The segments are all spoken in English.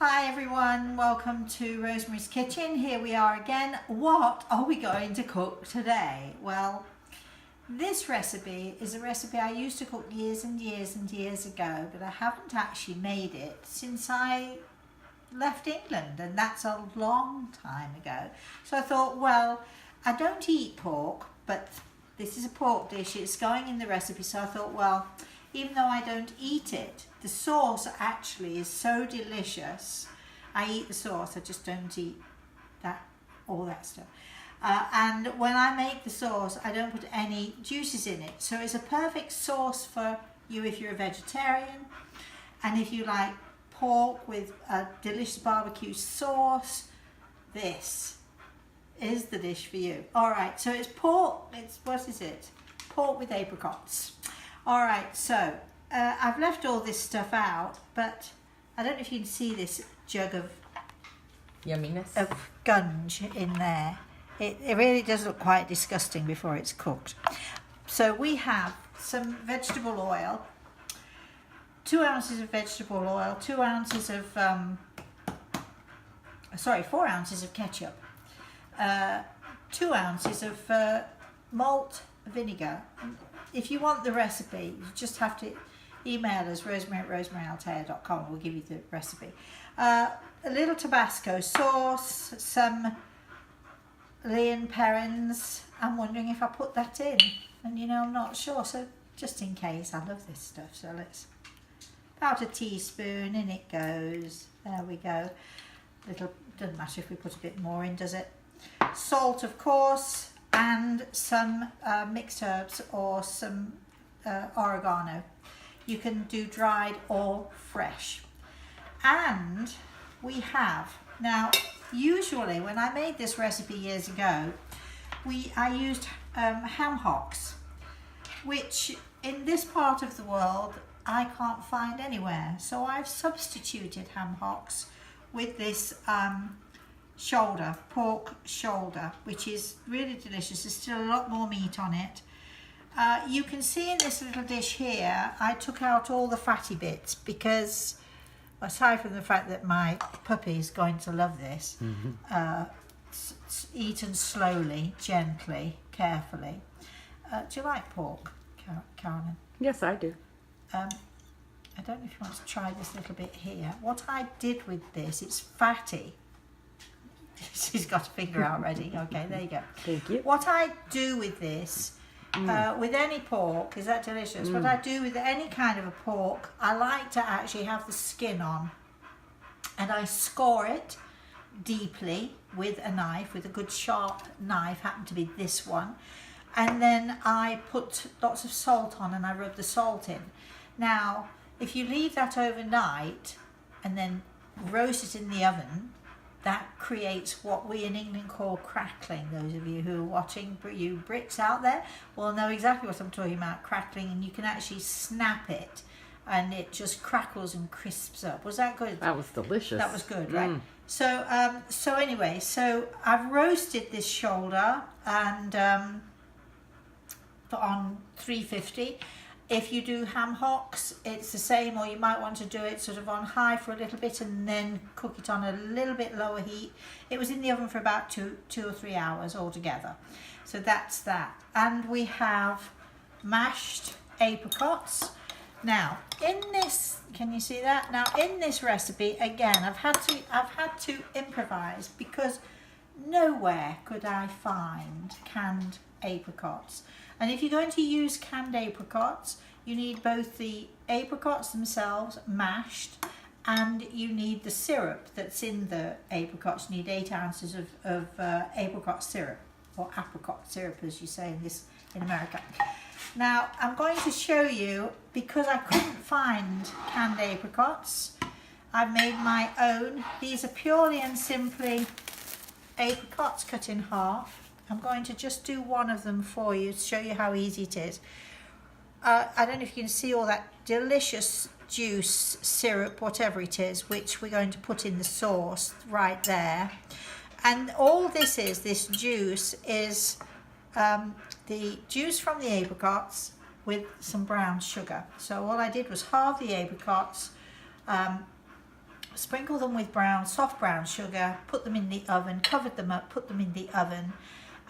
Hi everyone, welcome to Rosemary's Kitchen. Here we are again. What are we going to cook today? Well, this recipe is a recipe I used to cook years and years and years ago, but I haven't actually made it since I left England, and that's a long time ago. So I thought, well, I don't eat pork, but this is a pork dish. It's going in the recipe, so I thought, well, even though I don't eat it, the sauce actually is so delicious. I eat the sauce, I just don't eat all that stuff. And when I make the sauce, I don't put any juices in it. So it's a perfect sauce for you if you're a vegetarian. And if you like pork with a delicious barbecue sauce, this is the dish for you. All right, so it's pork, what is it? Pork with apricots. All right, so I've left all this stuff out, but I don't know if you can see this jug of yumminess of gunge in there. It really does look quite disgusting before it's cooked. So we have some vegetable oil, 2 ounces of vegetable oil, 2 ounces of 4 ounces of ketchup, 2 ounces of malt vinegar. If you want the recipe, you just have to email us, rosemary@rosemaryanaltea.com. We'll give you the recipe. A little Tabasco sauce, some Leon Perrins. I'm wondering if I put that in, and I'm not sure, so just in case. I love this stuff, so let's, about a teaspoon, in it goes. There we go. Doesn't matter if we put a bit more in, does it? Salt, of course, and some mixed herbs or some oregano. You can do dried or fresh. And we have, now usually when I made this recipe years ago, I used ham hocks, which in this part of the world I can't find anywhere. So I've substituted ham hocks with this pork shoulder, which is really delicious. There's still a lot more meat on it. You can see in this little dish here, I took out all the fatty bits because, aside from the fact that my puppy is going to love this, eaten slowly, gently, carefully. Do you like pork, Karen? Yes, I do. I don't know if you want to try this little bit here. What I did with this, it's fatty. She's got a finger out ready. Okay, there you go. Thank you. What I do with this, with any pork, is that delicious? What I do with any kind of a pork, I like to actually have the skin on, and I score it deeply with a knife, with a good sharp knife, happened to be this one, and then I put lots of salt on and I rub the salt in. Now, if you leave that overnight and then roast it in the oven, that creates what we in England call crackling. Those of you who are watching, you Brits out there, will know exactly what I'm talking about, crackling, and you can actually snap it and it just crackles and crisps up. Was that good? That was delicious. That was good, right? So anyway, I've roasted this shoulder and put on 350. If you do ham hocks, it's the same, or you might want to do it sort of on high for a little bit and then cook it on a little bit lower heat. It was in the oven for about two or 3 hours altogether. So that's that. And we have mashed apricots. Now, in this, can you see that? Now, in this recipe, again, I've had to improvise because nowhere could I find canned apricots. And if you're going to use canned apricots, you need both the apricots themselves mashed, and you need the syrup that's in the apricots. You need 8 ounces of apricot syrup, or apricot syrup as you say in America. Now I'm going to show you, because I couldn't find canned apricots, I've made my own. These are purely and simply apricots cut in half. I'm going to just do one of them for you to show you how easy it is. I don't know if you can see all that delicious juice, syrup, whatever it is, which we're going to put in the sauce right there. And all this juice is the juice from the apricots with some brown sugar. So all I did was halve the apricots, sprinkle them with soft brown sugar, put them in the oven, covered them up, put them in the oven,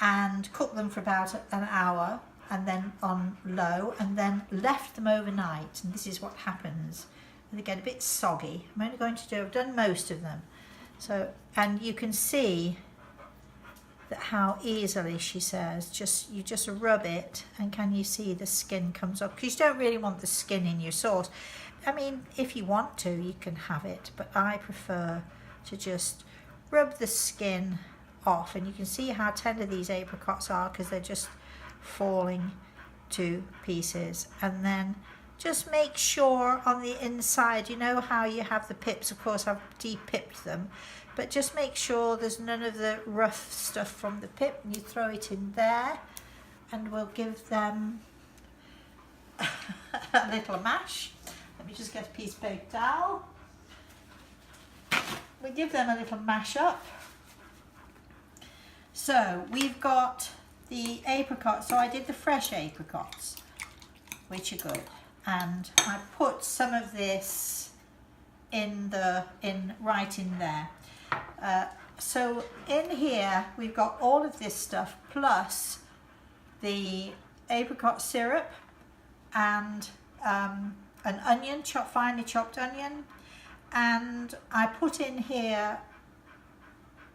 and cooked them for about an hour, and then on low, and then left them overnight. And this is what happens. They get a bit soggy. I've done most of them. So, and you can see that how easily, she says, you just rub it, and can you see the skin comes off? Because you don't really want the skin in your sauce. I mean, if you want to, you can have it, but I prefer to just rub the skin off. And you can see how tender these apricots are because they're just falling to pieces. And then just make sure on the inside, you know how you have the pips, of course I've de-pipped them, but just make sure there's none of the rough stuff from the pip, and you throw it in there, and we'll give them a little mash. Let me just get a piece of paper towel. We give them a little mash up. So we've got the apricots. So I did the fresh apricots, which are good, and I put some of this right in there. So in here we've got all of this stuff plus the apricot syrup and an onion, finely chopped onion, and I put in here,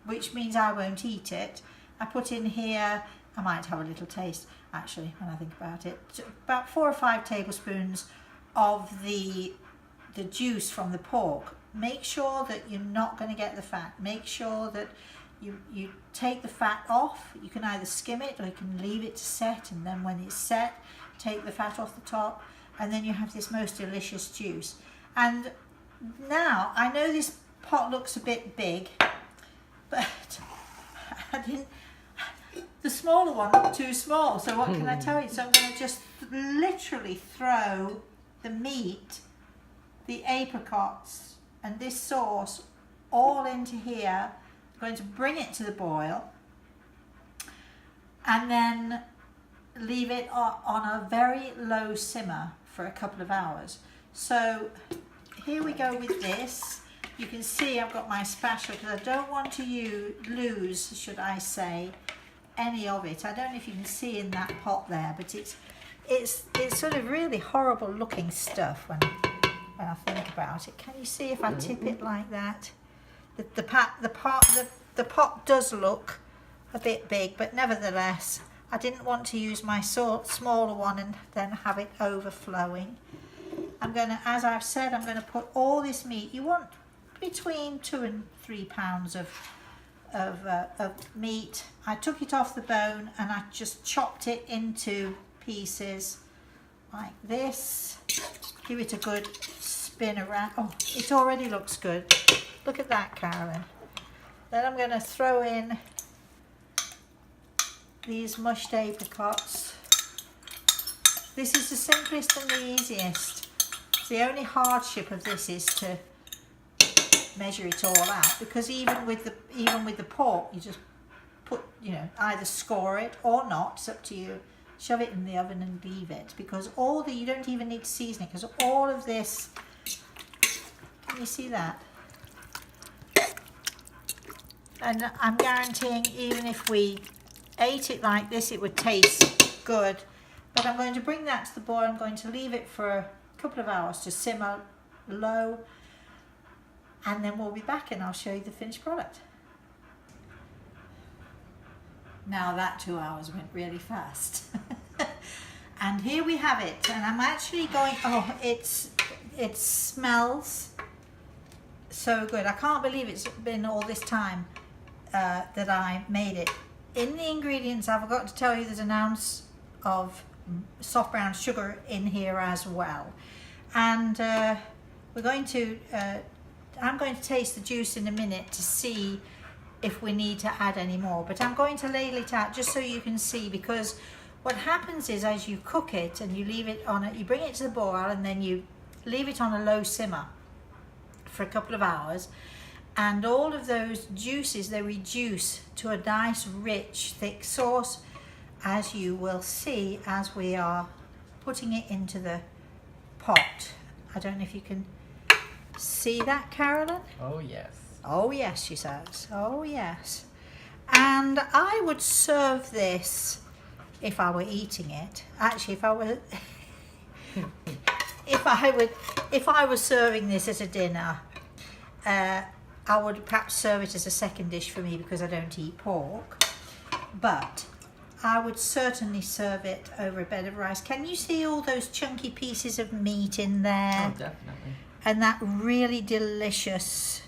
which means I won't eat it, I put in here, I might have a little taste actually when I think about it, about 4 or 5 tablespoons of the juice from the pork. Make sure that you're not going to get the fat. Make sure that you take the fat off. You can either skim it or you can leave it to set, and then when it's set, take the fat off the top, and then you have this most delicious juice. And now, I know this pot looks a bit big, but the smaller one looked too small, so what can I tell you? So I'm going to just literally throw the meat, the apricots, and this sauce all into here. I'm going to bring it to the boil, and then leave it on a very low simmer for a couple of hours. So here we go with this. You can see I've got my spatula because I don't want to lose, should I say, any of it. I don't know if you can see in that pot there, but it's sort of really horrible looking stuff when I think about it. Can you see if I tip it like that? The pot does look a bit big, but nevertheless, I didn't want to use my smaller one and then have it overflowing. I'm going to, as I've said, I'm going to put all this meat. You want between 2 and 3 pounds of meat. I took it off the bone and I just chopped it into pieces like this. Give it a good spin around. Oh, it already looks good. Look at that, Carolyn. Then I'm going to throw in these mushed apricots. This is the simplest and the easiest. The only hardship of this is to measure it all out, because even with the pork, you just put, either score it or not. It's up to you. Shove it in the oven and leave it, because you don't even need to season it, because all of this, can you see that? And I'm guaranteeing even if we ate it like this, it would taste good. But I'm going to bring that to the boil. I'm going to leave it for a couple of hours to simmer low, and then we'll be back and I'll show you the finished product. Now that 2 hours went really fast. And here we have it, and I'm actually going, it smells so good. I can't believe it's been all this time that I made it. In the ingredients, I forgot to tell you there's an ounce of soft brown sugar in here as well. And I'm going to taste the juice in a minute to see if we need to add any more, but I'm going to ladle it out just so you can see, because what happens is as you cook it and you leave it on it, you bring it to the boil and then you leave it on a low simmer for a couple of hours, and all of those juices, they reduce to a nice rich thick sauce, as you will see as we are putting it into the pot. I don't know if you can See that, Carolyn? Oh, yes. Oh yes, she says. Oh yes. And I would serve this if I were eating it. Actually, if I were if I was serving this as a dinner, I would perhaps serve it as a second dish for me because I don't eat pork. But I would certainly serve it over a bed of rice. Can you see all those chunky pieces of meat in there? Oh, definitely. And that really delicious,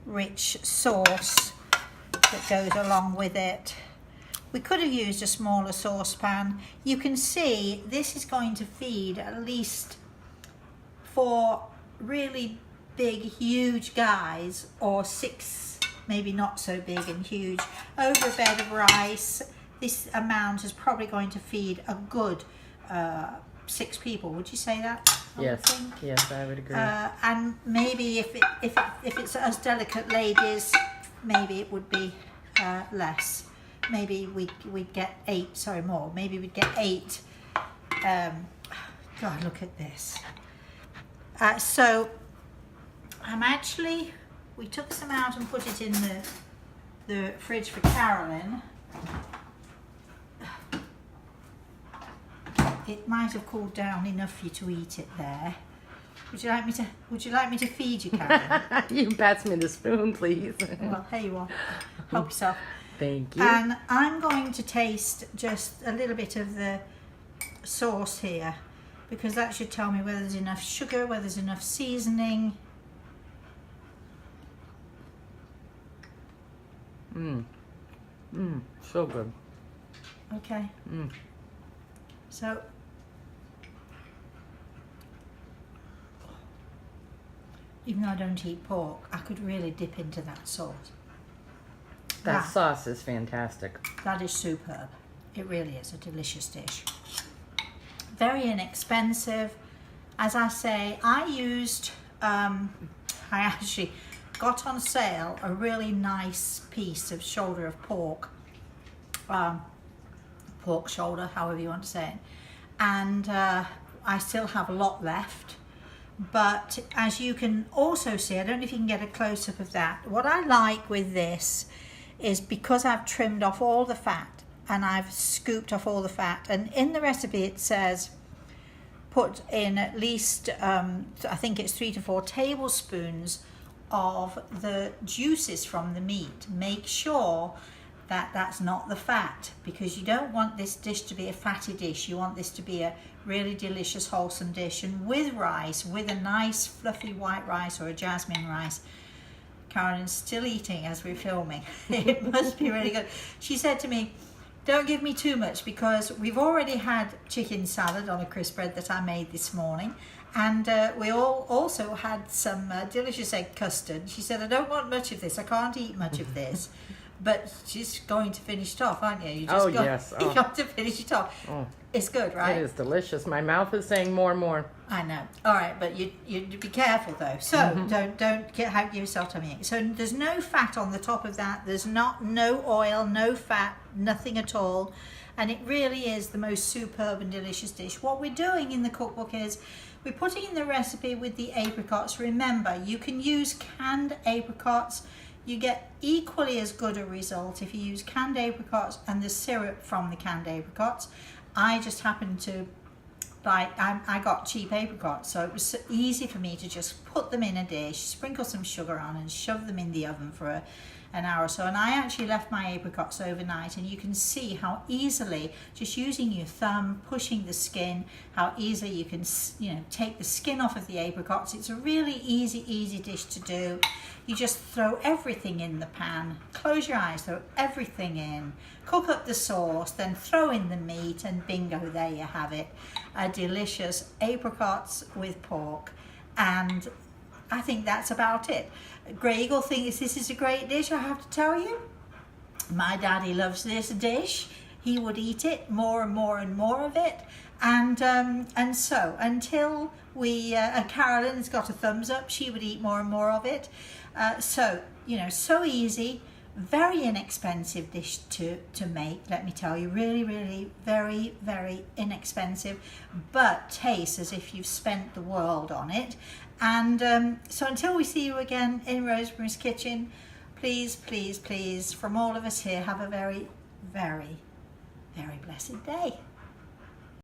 rich sauce that goes along with it. We could have used a smaller saucepan. You can see this is going to feed at least 4 really big, huge guys, or 6, maybe not so big and huge, over a bed of rice. This amount is probably going to feed a good 6 people. Would you say that? Yes, I would agree. And maybe if it's us delicate ladies, maybe it would be less. Maybe we'd get 8. Sorry, more. Maybe we'd get 8. God, look at this. So we took some out and put it in the fridge for Carolyn. It might have cooled down enough for you to eat it there. Would you like me to feed you, Carolyn? You can pass me the spoon, please. Well, here you are. Help yourself. Thank you. And I'm going to taste just a little bit of the sauce here, because that should tell me whether there's enough sugar, whether there's enough seasoning. So good. Okay. So even though I don't eat pork, I could really dip into that sauce. That sauce is fantastic. That is superb. It really is a delicious dish. Very inexpensive. As I say, I actually got on sale a really nice piece of shoulder of pork. Pork shoulder, however you want to say it. And I still have a lot left. But as you can also see, I don't know if you can get a close-up of that. What I like with this is because I've trimmed off all the fat and I've scooped off all the fat, and in the recipe it says put in at least I think it's 3 to 4 tablespoons of the juices from the meat. Make sure that that's not the fat, because you don't want this dish to be a fatty dish. You want this to be a really delicious, wholesome dish, and with rice, with a nice fluffy white rice or a jasmine rice. Carolyn's still eating as we're filming. It must be really good. She said to me, don't give me too much, because we've already had chicken salad on a crisp bread that I made this morning, and we all also had some delicious egg custard. She said, I don't want much of this. I can't eat much of this. But she's going to finish it off, aren't you? You Yes. You got to finish it off. Oh. It's good, right? It is delicious. My mouth is saying more and more. I know. All right, but you be careful have though. So don't give yourself tummy ache. So there's no fat on the top of that. There's no oil, no fat, nothing at all. And it really is the most superb and delicious dish. What we're doing in the cookbook is we're putting in the recipe with the apricots. Remember, you can use canned apricots. You get equally as good a result if you use canned apricots and the syrup from the canned apricots. I just happened to I got cheap apricots, so it was so easy for me to just put them in a dish, sprinkle some sugar on and shove them in the oven for an hour or so. And I actually left my apricots overnight, and you can see how easily, just using your thumb, pushing the skin, how easily you can take the skin off of the apricots. It's a really easy dish to do. You just throw everything in the pan, close your eyes, throw everything in, cook up the sauce, then throw in the meat, and bingo, there you have it. A delicious apricots with pork. And I think that's about it. Grey Eagle thinks this is a great dish, I have to tell you. My daddy loves this dish. He would eat it, more and more and more of it. And so until Carolyn's got a thumbs up, she would eat more and more of it. So easy, very inexpensive dish to make, let me tell you. Really, really very, very inexpensive, but tastes as if you've spent the world on it. And so until we see you again in Rosemary's Kitchen, please, please, please, from all of us here, have a very, very, very blessed day.